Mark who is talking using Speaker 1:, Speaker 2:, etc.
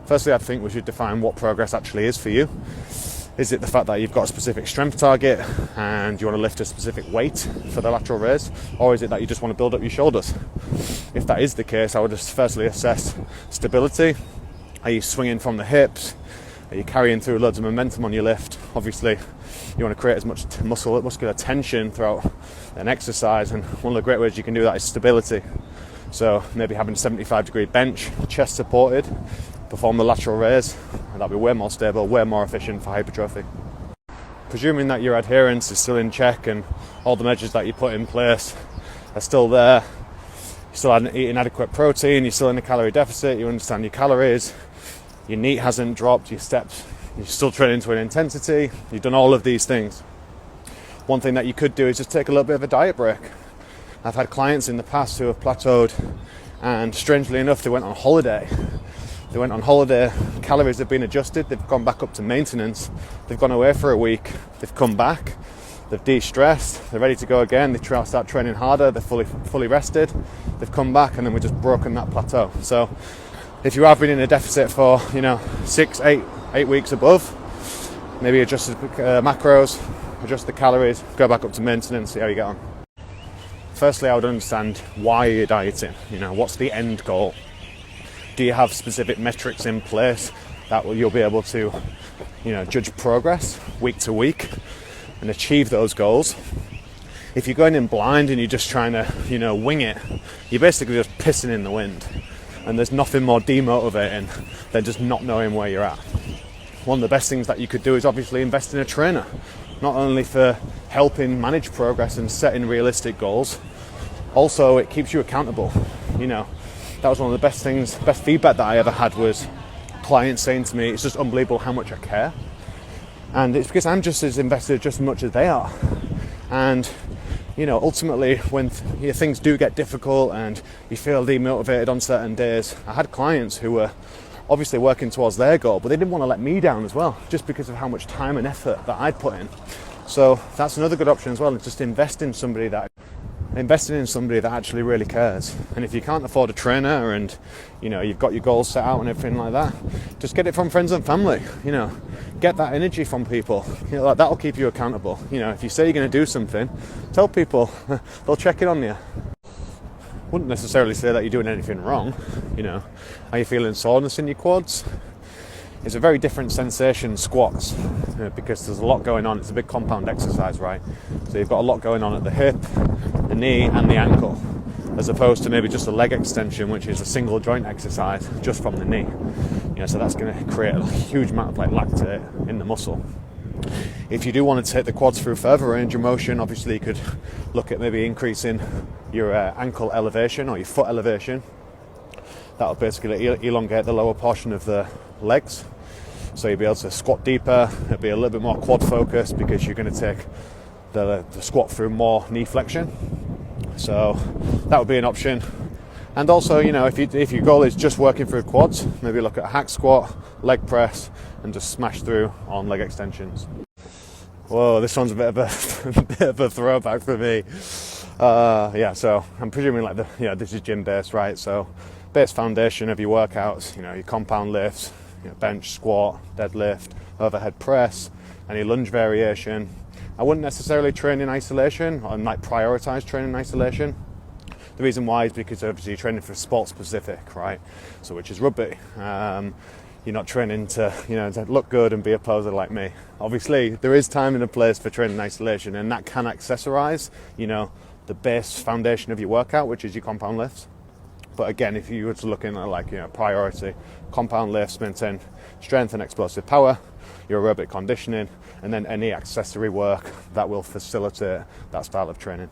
Speaker 1: Firstly, I think we should define what progress actually is for you. Is it the fact that you've got a specific strength target and you want to lift a specific weight for the lateral raise? Or is it that you just want to build up your shoulders? If that is the case, I would just firstly assess stability. Are you swinging from the hips? Are you carrying through loads of momentum on your lift? Obviously, you want to create as much muscular tension throughout an exercise, and one of the great ways you can do that is stability. So maybe having a 75-degree bench, chest supported, perform the lateral raise, and that'll be way more stable, way more efficient for hypertrophy. Presuming that your adherence is still in check and all the measures that you put in place are still there, you're still eating adequate protein, you're still in a calorie deficit, you understand your calories, your NEAT hasn't dropped, your steps, you're still training to an intensity, you've done all of these things. One thing that you could do is just take a little bit of a diet break. I've had clients in the past who have plateaued, and strangely enough, they went on holiday, calories have been adjusted, they've gone back up to maintenance, they've gone away for a week, they've come back, they've de-stressed, they're ready to go again, they start training harder, they're fully rested, they've come back, and then we've just broken that plateau. So if you have been in a deficit for 6-8 weeks above, maybe adjust the macros, adjust the calories, go back up to maintenance, see how you get on. Firstly, I would understand why you're dieting. What's the end goal? Do you have specific metrics in place that you'll be able to, judge progress week to week and achieve those goals? If you're going in blind and you're just trying to, wing it, you're basically just pissing in the wind. And there's nothing more demotivating than just not knowing where you're at. One of the best things that you could do is obviously invest in a trainer, not only for helping manage progress and setting realistic goals, also it keeps you accountable. That was one of the best feedback that I ever had was clients saying to me, it's just unbelievable how much I care. And it's because I'm just as invested just as much as they are. And, ultimately when things do get difficult and you feel demotivated on certain days, I had clients who were obviously working towards their goal, but they didn't want to let me down as well, just because of how much time and effort that I'd put in. So that's another good option as well, just investing in somebody that actually really cares. And if you can't afford a trainer and you've got your goals set out and everything like that, just get it from friends and family. Get that energy from people. That'll keep you accountable. If you say you're going to do something, tell people. They'll check in on you. Wouldn't necessarily say that you're doing anything wrong. Are you feeling soreness in your quads? It's a very different sensation, squats, because there's a lot going on. It's a big compound exercise, right? So you've got a lot going on at the hip, the knee and the ankle, as opposed to maybe just a leg extension, which is a single joint exercise just from the knee. So that's going to create a huge amount of lactate in the muscle. If you do want to take the quads through further range of motion, obviously you could look at maybe increasing your ankle elevation or your foot elevation. That'll basically elongate the lower portion of the legs. So you'll be able to squat deeper, it'll be a little bit more quad focused because you're going to take the squat through more knee flexion. So that would be an option. And also, if your goal is just working through quads, maybe look at a hack squat, leg press, and just smash through on leg extensions. Whoa, this one's a bit of a throwback for me. So I'm presuming this is gym based, right? So base foundation of your workouts, your compound lifts, bench, squat, deadlift, overhead press, any lunge variation. I wouldn't necessarily train in isolation, or prioritize training in isolation. The reason why is because obviously you're training for sport specific, right? So which is rugby. You're not training to look good and be a poser like me. Obviously, there is time and a place for training in isolation, and that can accessorize, the base foundation of your workout, which is your compound lifts. But again, if you were to look in at priority, compound lifts, maintain strength and explosive power, your aerobic conditioning, and then any accessory work that will facilitate that style of training.